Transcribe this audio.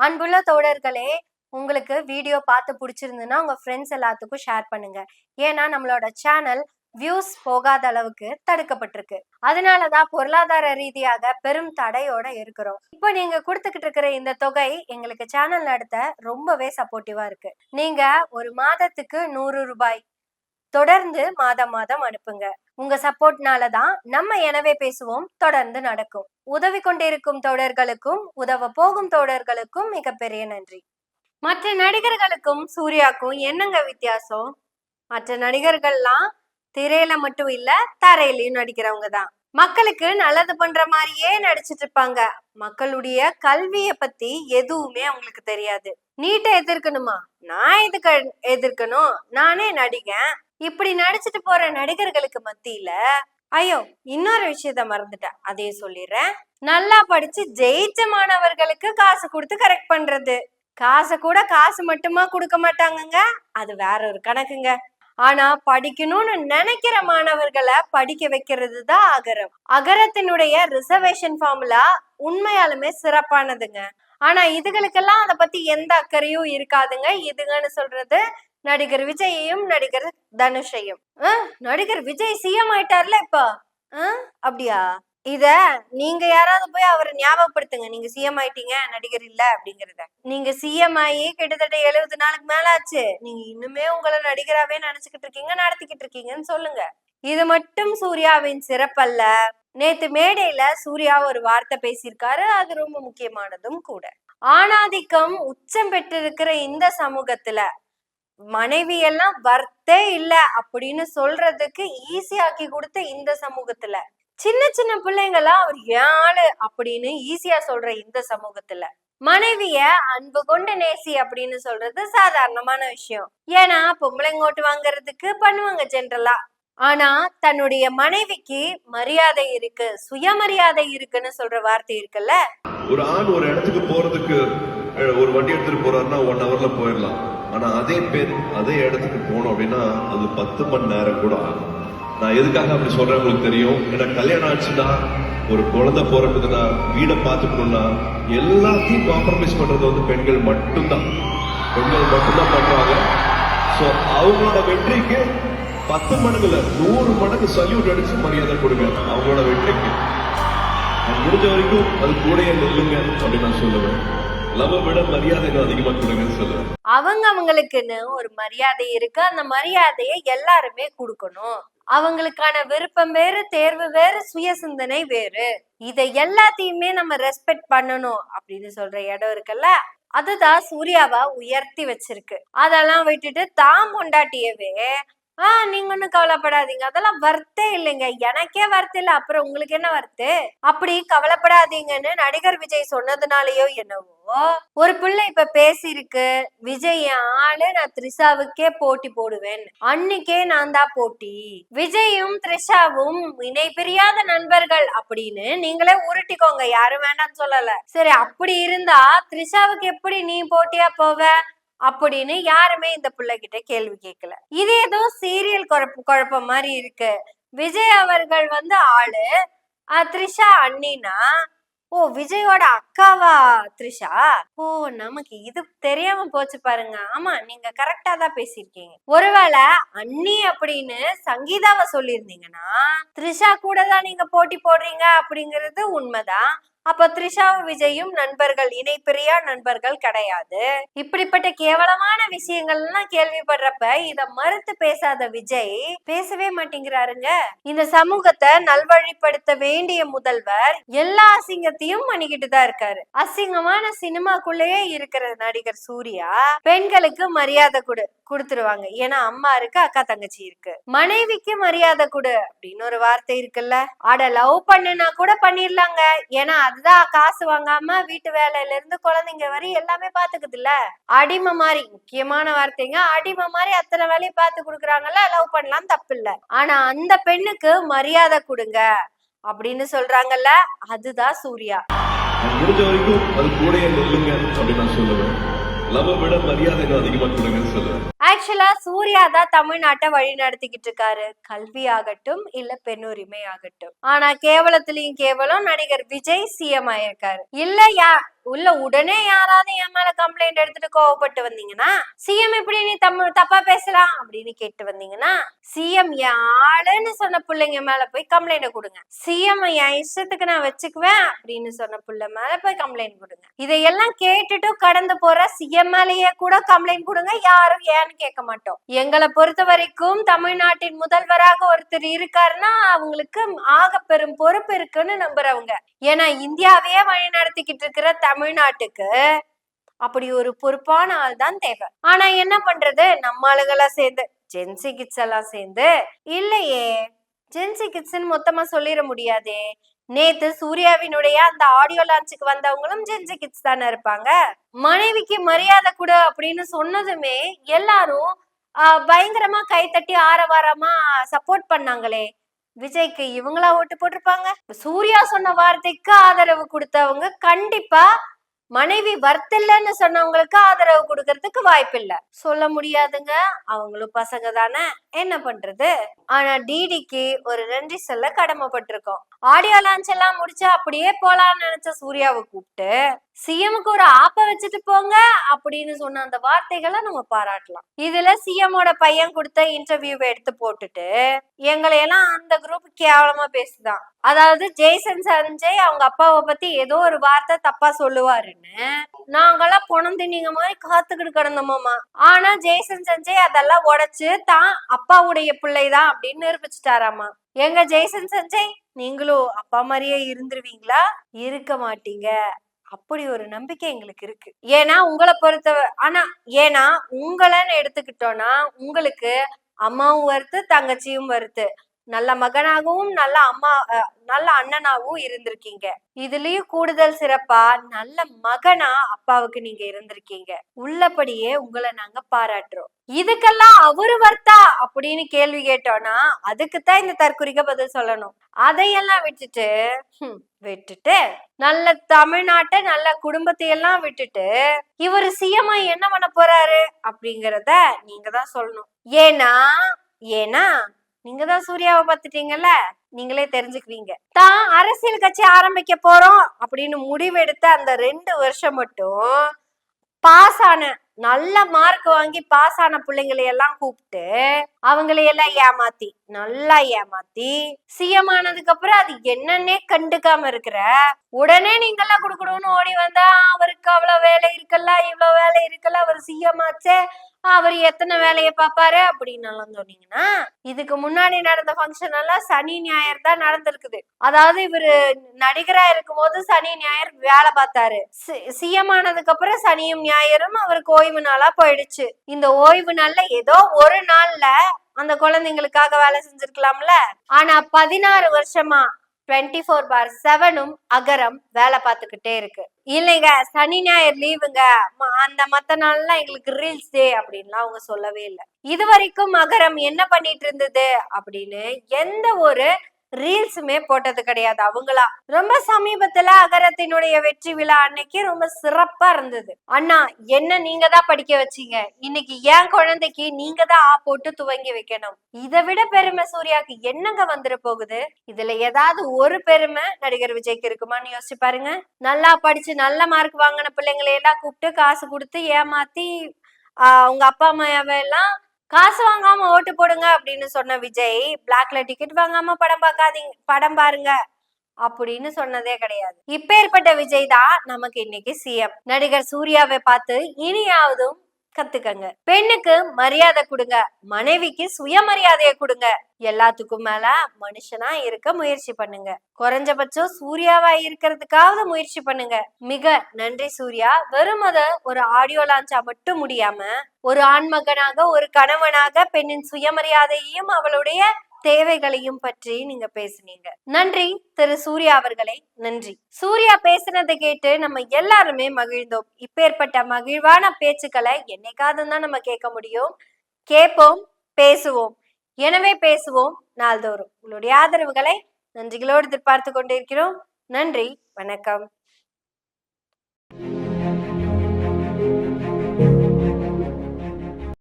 அன்புள்ள தோழர்களே, உங்களுக்கு வீடியோ பார்த்து பிடிச்சிருந்துன்னா உங்க ஃப்ரெண்ட்ஸ் எல்லாத்துக்கும் ஷேர் பண்ணுங்க. ஏன்னா நம்மளோட சேனல் வியூஸ் போகாத அளவுக்கு தடுக்கப்பட்டிருக்கு. அதனாலதான் பொருளாதார ரீதியாக பெரும் தடையோட இருக்கிறோம். இப்ப நீங்க கொடுத்துக்கிட்டு இருக்கிற இந்த தொகை எங்களுக்கு சேனல் நடத்த ரொம்பவே சப்போர்ட்டிவா இருக்கு. நீங்க ஒரு மாதத்துக்கு 100 ரூபாய் தொடர்ந்து மாதம் மாதம் அனுப்புங்க. உங்க சப்போர்ட்னால தான் நம்ம எனவே பேசுவோம் தொடர்ந்து நடக்கும். உதவி கொண்டிருக்கும் தோழர்களுக்கும் உதவ போகும் தோழர்களுக்கும் மிகப்பெரிய நன்றி. மற்ற நடிகர்களுக்கும் சூர்யாக்கும் என்னங்க வித்தியாசம்? மற்ற நடிகர்கள்லாம் திரையில மட்டும் இல்ல தரையிலையும் நடிக்கிறவங்க தான். மக்களுக்கு நல்லது பண்ற மாதிரியே நடிச்சிட்டு இருப்பாங்க. மக்களுடைய கல்விய பத்தி எதுவுமே அவங்களுக்கு தெரியாது. நீட்டை எதிர்க்கணுமா? நான் எதுக்கு எதிர்க்கணும்? நானே நடிகன். இப்படி நடிச்சிட்டு போற நடிகர்களுக்கு மத்தியில ஐயோ இன்னொரு விஷயத்த மறந்துட்டேன், அதையே சொல்லிடுறேன். நல்லா படிச்சு ஜெயிச்ச மாணவர்களுக்கு காசு கொடுத்து கரெக்ட் பண்றது. காசு மட்டுமா கொடுக்க மாட்டாங்கங்க, அது வேற ஒரு கணக்குங்க. ஆனா படிக்கணும்னு நினைக்கிற மாணவர்களை படிக்க வைக்கிறது தான் அகரம். அகரத்தினுடைய ரிசர்வேஷன் ஃபார்முலா உண்மையாலுமே சிறப்பானதுங்க. ஆனா இதுகளுக்கெல்லாம் அதை பத்தி எந்த அக்கறையும் இருக்காதுங்க. இதுங்கன்னு சொல்றது நடிகர் விஜயையும் நடிகர் தனுஷையும். நடிகர் விஜய் சிஎம் ஆயிட்டார்ல இப்ப. அப்படியா? இத நீங்க யாராவது போய் அவரை ஞாபகப்படுத்துங்க, நீங்க சிஎம் ஆயிட்டீங்க நடிகர் இல்ல அப்படிங்கறத. நீங்க சிஎம் ஆகி கிட்டத்தட்ட 70 நாளுக்கு மேல ஆச்சு. நீங்க இன்னுமே உங்களை நடிகராவே நினைச்சுக்கிட்டு இருக்கீங்க, நடத்திக்கிட்டு இருக்கீங்கன்னு சொல்லுங்க. இது மட்டும் சூர்யாவின் சிறப்பல்ல. நேத்து மேடையில சூர்யா ஒரு வார்த்தை பேசியிருக்காரு, அது ரொம்ப முக்கியமானதும் கூட. ஆணாதிக்கம் உச்சம் பெற்றிருக்கிற இந்த சமூகத்துல மனைவி எல்லாம் வர்த்தே இல்ல அப்படின்னு சொல்றதுக்கு ஈஸியாக்கி கொடுத்த இந்த சமூகத்துல, சின்ன சின்ன பிள்ளைங்களாம் அவர் ஏழு அப்படின்னு ஈஸியா சொல்ற இந்த சமூகத்துல மனைவிய அன்பு கொண்டு நேசி அப்படின்னு சொல்றது சாதாரணமான விஷயம். ஏன்னா பொம்பளைங்க ஓட்டு வாங்குறதுக்கு பண்ணுவாங்க ஜென்ரலா. ஆனா தன்னுடைய மனைவிக்கு மரியாதை இருக்கு, சுயமரியாதை இருக்குன்னு சொல்ற வார்த்தை இருக்குல்ல. ஒரு ஆண் ஒரு இடத்துக்கு போறதுக்கு ஒரு வண்டி எடுத்துட்டு போறாருன்னா 1 ஹவர்ல போயிடலாம். ஆனா அதே பேர் அதே இடத்துக்கு போனோம் அப்படின்னா அது 10 மணி நேரம் கூட ஆகும். நான் எதுக்காக அப்படி சொல்றேன் உங்களுக்கு தெரியும். ஏன்னா கல்யாணம் ஆச்சுன்னா, ஒரு குழந்தை பிறக்குதுன்னா, வீடை பார்த்துக்கணும்னா எல்லாத்தையும் காம்ப்ரமைஸ் பண்றது வந்து பெண்கள் மட்டும்தான் பண்றாங்க. ஸோ அவங்களோட வெற்றிக்கு 10 மடங்குல 100 மடங்கு சல்யூட் அடிச்சு மரியாதை கொடுங்க அவங்களோட வெற்றிக்கு. முடிஞ்ச வரைக்கும் அது கூட நெல்லுங்க அப்படின்னு நான் சொல்லுவேன். விட மரியாதை அதிகமா கொடுங்கன்னு சொல்லுவேன். அவங்களுக்குன்னு ஒரு மரியாதை இருக்கு, அந்த மரியாதையை எல்லாருமே கொடுக்கணும். அவங்களுக்கான விருப்பம் வேறு, தேர்வு வேறு, சுய சிந்தனை வேறு. இதை எல்லாத்தையுமே நம்ம ரெஸ்பெக்ட் பண்ணணும் அப்படின்னு சொல்ற இடம் இருக்குல்ல, அதுதான் சூர்யாவா உயர்த்தி வச்சிருக்கு. அதெல்லாம் விட்டுட்டு தாம் கொண்டாட்டியவே நீங்க ஒண்ணும் கவலைப்படாதீங்க, அதெல்லாம் வர்த்தே இல்லைங்க, எனக்கே வர்த்து இல்ல, அப்புறம் உங்களுக்கு என்ன வர்த்து, அப்படி கவலைப்படாதீங்கன்னு நடிகர் விஜய் சொன்னதுனாலயோ என்னவோ ஒரு பிள்ளை இப்ப பேசிருக்கு, விஜய் ஆளு, நான் த்ரிஷாவுக்கே போட்டி போடுவேன், அன்னைக்கே நான் தான் போட்டி, விஜயும் த்ரிஷாவும் இணை பிரியாத நண்பர்கள் அப்படின்னு நீங்களே உருட்டிக்கோங்க, யாரும் வேண்டாம்னு சொல்லல. சரி, அப்படி இருந்தா த்ரிஷாவுக்கு எப்படி நீ போட்டியா போவ அப்படின்னு யாருமே இந்த பிள்ளைகிட்ட கேள்வி கேட்கல. இது ஏதோ சீரியல் குழப்பம் மாதிரி இருக்கு. விஜய் அவர்கள் வந்து ஆளு, த்ரிஷா அண்ணினா, ஓ விஜயோட அக்காவா த்ரிஷா? ஓ நமக்கு இது தெரியாம போச்சு பாருங்க. ஆமா, நீங்க கரெக்டா தான் பேசிருக்கீங்க. ஒருவேளை அண்ணி அப்படின்னு சங்கீதாவை சொல்லியிருந்தீங்கன்னா, த்ரிஷா கூட தான் நீங்க போட்டி போடுறீங்க அப்படிங்கிறது உண்மைதான். அப்ப த்ரிஷாவும் விஜயும் நண்பர்கள், இணைப்பிரியா நண்பர்கள் கிடையாது. இப்படிப்பட்ட கேவலமான விஷயங்கள்லாம் கேள்விப்படுறப்ப இத மறுத்து பேசாத விஜய் பேசவே மாட்டேங்கிறாருங்க. இந்த சமூகத்தை நல்வழிப்படுத்த வேண்டிய முதல்வர் எல்லா அசிங்கத்தையும் பண்ணிக்கிட்டு தான் இருக்காரு. அசிங்கமான சினிமாக்குள்ளேயே இருக்கிற நடிகர் சூர்யா பெண்களுக்கு மரியாதை கொடுத்துருவாங்க. ஏன்னா அம்மா இருக்கு, அக்கா தங்கச்சி இருக்கு. மனைவிக்கு மரியாதை கொடு அப்படின்னு ஒரு வார்த்தை இருக்குல்ல, அட லவ் பண்ணுனா கூட பண்ணிடலாங்க. ஏன்னா அதுதான் காசு வாங்காம வீட்டு வேலையில இருந்து குழந்தைங்க வரை எல்லாமே பாத்துக்குது இல்ல. அடிமை மாதிரி, முக்கியமான வார்த்தைங்க, அடிமை மாதிரி அத்தனை வேலையை பார்த்து கொடுக்குறாங்கல்ல, லவ் பண்ணலாம் தப்பு இல்ல. ஆனா அந்த பெண்ணுக்கு மரியாதை கொடுங்க அப்படின்னு சொல்றாங்கல்ல, அதுதான் சூர்யா. முடிஞ்ச வரைக்கும் அது கூட நெல்லுங்க அப்படின்னு நான் சொல்லுவேன். விட மரியாதை அதிகமா கொடுங்கன்னு சொல்லுவேன். ஆக்சுவலா சூர்யா தான் தமிழ்நாட்டை வழி நடத்திக்கிட்டு இருக்காரு, கல்வி ஆகட்டும் இல்ல பெண்ணுரிமை ஆகட்டும். ஆனா கேவலத்திலயும் கேவலம் நடிகர் விஜய் சிஎம் ஆயிருக்காரு. இல்ல உள்ள உடனே யாராவது என் மேல கம்ப்ளைண்ட் எடுத்துட்டு கோவப்பட்டு வந்தீங்கன்னா, சிஎம் எப்படி நீ தப்பா பேசலாம் அப்படின்னு கேட்டு வந்தீங்கன்னா, சிஎம் என் ஆளுன்னு சொன்ன பிள்ளைங்க மேல போய் கம்ப்ளைண்ட் கொடுங்க. சிஎம் என் இஷ்டத்துக்கு நான் வச்சுக்குவேன் அப்படின்னு சொன்ன பிள்ளை மேல போய் கம்ப்ளைண்ட் கொடுங்க. இதையெல்லாம் கேட்டுட்டு கடந்து போற சிஎம் மேலேயே கூட கம்ப்ளைண்ட் கொடுங்க, யாரும் ஏன்னு கேட்க மாட்டோம். எங்களை பொறுத்த வரைக்கும் தமிழ்நாட்டின் முதல்வராக ஒருத்தர் இருக்காருன்னா அவங்களுக்கு ஆக பெரும் பொறுப்பு இருக்குன்னு நம்புறவங்க. ஏன்னா இந்தியாவையே வழி நடத்திக்கிட்டு இருக்கிற தமிழ்நாட்டுக்கு அப்படி ஒரு பொறுப்பான ஆள் தான் தேவை. ஆனா என்ன பண்றது, நம்ம ஆளுகளா சேர்ந்து ஜென்சி கிட்ஸ் எல்லாம் சேர்ந்து இல்லையே, ஜென்சி கிட்ஸ்ன்னு மொத்தமா சொல்லிட முடியாதே. நேத்து சூர்யாவினுடைய அந்த ஆடியோ லான்ச்சுக்கு வந்தவங்களும் ஜென்சி கிட்ஸ் தானே இருப்பாங்க. மனைவிக்கு மரியாதை கொடு அப்படின்னு சொன்னதுமே எல்லாரும் பயங்கரமா கைத்தட்டி ஆரவாரமா சப்போர்ட் பண்ணாங்களே. விஜய்க்கு இவங்களா ஓட்டு போட்டிருப்பாங்க? சூர்யா சொன்ன வார்த்தைக்கு ஆதரவு கொடுத்தவங்க கண்டிப்பா மனைவி வர்த்தில்லன்னு சொன்னவங்களுக்கு ஆதரவு கொடுக்கறதுக்கு வாய்ப்பு இல்ல. சொல்ல முடியாதுங்க, அவங்களும் பசங்க தானே, என்ன பண்றது. ஆனா டிடிக்கு ஒரு நன்றி சொல்ல கடமைப்பட்டிருக்கோம். ஆடியோ லான்ச் எல்லாம் முடிச்சு அப்படியே போலான்னு நினைச்ச சூர்யாவை கூப்பிட்டு சிஎம்க்கு ஒரு ஆப்ப வச்சுட்டு போங்க அப்படின்னு சொன்ன அந்த வார்த்தைகளை நம்ம பாராட்டலாம். இதுல சிஎம்மோட பையன் கொடுத்த இன்டர்வியூவை எடுத்து போட்டுட்டு எங்களை எல்லாம் அந்த குரூப் கேவலமா பேசுதான். அதாவது ஜெய்சன் சஞ்சய் அவங்க அப்பாவை பத்தி ஏதோ ஒரு வார்த்தை தப்பா சொல்லுவாருன்னு நாங்கெல்லாம் பொணம் தின்னிங்க மாதிரி காத்துக்கிட்டு கிடந்தோமாமா. ஆனா ஜெய்சன் சஞ்சய் அதெல்லாம் உடைச்சு தான் அப்பாவுடைய பிள்ளைதான் அப்படின்னு நிரூபிச்சுட்டாராமா. எங்க ஜெய்சன் சஞ்சய், நீங்களும் அப்பா மாதிரியே இருந்துருவீங்களா? இருக்க மாட்டீங்க. அப்படி ஒரு நம்பிக்கை எங்களுக்கு இருக்கு. ஏன்னா உங்களை ஏன்னா உங்களைன்னு எடுத்துக்கிட்டோம்னா உங்களுக்கு அம்மாவும் வருத்து, தங்கச்சியும் வருத்து. நல்ல மகனாகவும் நல்ல அண்ணனாகவும் இருந்திருக்கீங்க. இதுலயும் கூடுதல் சிறப்பா நல்ல மகனா அப்பாவுக்கு நீங்க இருந்திருக்கீங்க. உள்ளபடியே உங்களை நாங்க பாராட்டுறோம். இதுக்கெல்லாம் அவரு வர்த்தா அப்படின்னு கேள்வி கேட்டோம்னா அதுக்குத்தான் இந்த தற்குறிக்க பதில் சொல்லணும். அதையெல்லாம் விட்டுட்டு நல்ல தமிழ்நாட்டை நல்ல குடும்பத்தையெல்லாம் விட்டுட்டு இவரு சிஎம் என்ன பண்ண போறாரு அப்படிங்கறத நீங்க தான் சொல்லணும். ஏன்னா நீங்க தான் சூர்யாவை பார்த்துட்டீங்கல்ல, நீங்களே தெரிஞ்சுக்குவீங்க. தான் அரசியல் கட்சி ஆரம்பிக்க போறோம் அப்படின்னு முடிவெடுத்த அந்த 2 வருஷம் மட்டும் பாஸ் ஆன நல்ல மார்க் வாங்கி பாஸ் ஆன பிள்ளைங்களை எல்லாம் கூப்பிட்டு அவங்களையெல்லாம் நல்லா ஏமாத்தி சிஎம் ஆனதுக்கு அப்புறம் அது என்னன்னே கண்டுக்காம இருக்கிற உடனே நீங்க எல்லாம் கொடுக்கணும்னு ஓடி வந்தா அவருக்கு அவ்வளவு வேலை இருக்கல, இவ்வளவு வேலை இருக்கல, அவர் சிஎம் ஆச்சே, அவர் எத்தனை வேலையை பார்ப்பாரு அப்படின்னு எல்லாம் சொன்னீங்கன்னா, இதுக்கு முன்னாடி நடந்த ஃபங்க்ஷன் எல்லாம் சனி ஞாயிறு தான் நடந்திருக்குது. அதாவது இவரு நடிகரா இருக்கும் போது சனி ஞாயிறு வேலை பார்த்தாரு. சிஎம் ஆனதுக்கு அப்புறம் சனியும் ஞாயிறும் அவருக்கு ஓய்வு நாளா போயிடுச்சு. இந்த ஓய்வு நாள்ல ஏதோ ஒரு நாள்ல அந்த குழந்தைங்களுக்காக வேலை செஞ்சிருக்கலாம்ல. ஆனா 16 வருஷமா 24/7 அகரம் வேலை பார்த்துக்கிட்டே இருக்கு. இல்லைங்க சனி ஞாயிறு லீவுங்க, அந்த மத்த நாள்லாம் எங்களுக்கு ரீல்ஸ் டே அப்படின்லாம் அவங்க சொல்லவே இல்லை. இது வரைக்கும் அகரம் என்ன பண்ணிட்டு இருந்தது அப்படின்னு எந்த ஒரு ரீல்ஸுமே போட்டது கிடையாது அவங்களா. ரொம்ப சமீபத்துல அகரத்தினுடைய வெற்றி விழா அன்னைக்கு ரொம்ப சிறப்பா இருந்தது. அண்ணா என்ன நீங்க தான் படிக்க வச்சீங்க, இன்னைக்கு என் குழந்தைக்கு நீங்க தான் போட்டு துவங்கி வைக்கணும். இதை விட பெருமை சூர்யாக்கு என்னங்க வந்துட போகுது? இதுல ஏதாவது ஒரு பெருமை நடிகர் விஜய்க்கு இருக்குமான்னு யோசிச்சு பாருங்க. நல்லா படிச்சு நல்ல மார்க் வாங்கின பிள்ளைங்களை எல்லாம் கூப்பிட்டு காசு கொடுத்து ஏமாத்தி உங்க அப்பா அம்மாவெல்லாம் காசு வாங்காம ஓட்டு போடுங்க அப்படின்னு சொன்ன விஜய் பிளாக்ல டிக்கெட் வாங்காம படம் பாருங்க அப்படின்னு சொன்னதே கிடையாது. இப்பேற்பட்ட விஜய் தான் நமக்கு இன்னைக்கு சிஎம். நடிகர் சூர்யாவை பார்த்து இனியாவதும் கத்துக்கங்க. பெண்ணுக்கு மரியாதை கொடுங்க, மனைவிக்கு சுயமரியாதையை கொடுங்க, எல்லாத்துக்கும் மேல மனுஷனா இருக்க முயற்சி பண்ணுங்க. குறைஞ்சபட்சம் சூர்யாவா இருக்கிறதுக்காவது முயற்சி பண்ணுங்க. மிக நன்றி சூர்யா. வெறும் ஒரு ஆடியோ லான்ச்சா மட்டும் முடியாம ஒரு ஆண்மகனாக, ஒரு கணவனாக பெண்ணின் சுயமரியாதையையும் அவளுடைய தேவைகளையும் பற்றி நீங்க பேசுனீங்க. நன்றி திரு சூர்யா அவர்களே, நன்றி. சூர்யா பேசுனதை கேட்டு நம்ம எல்லாருமே மகிழ்ந்தோம். இப்பேற்பட்ட மகிழ்வான பேச்சுக்களை என்னைக்காவது தான் நம்ம கேட்க முடியும். கேட்போம், பேசுவோம். எனவே பேசுவோம் நாள்தோறும். உங்களுடைய ஆதரவுகளை நன்றிகளோடு எதிர்பார்த்து கொண்டிருக்கிறோம். நன்றி, வணக்கம்.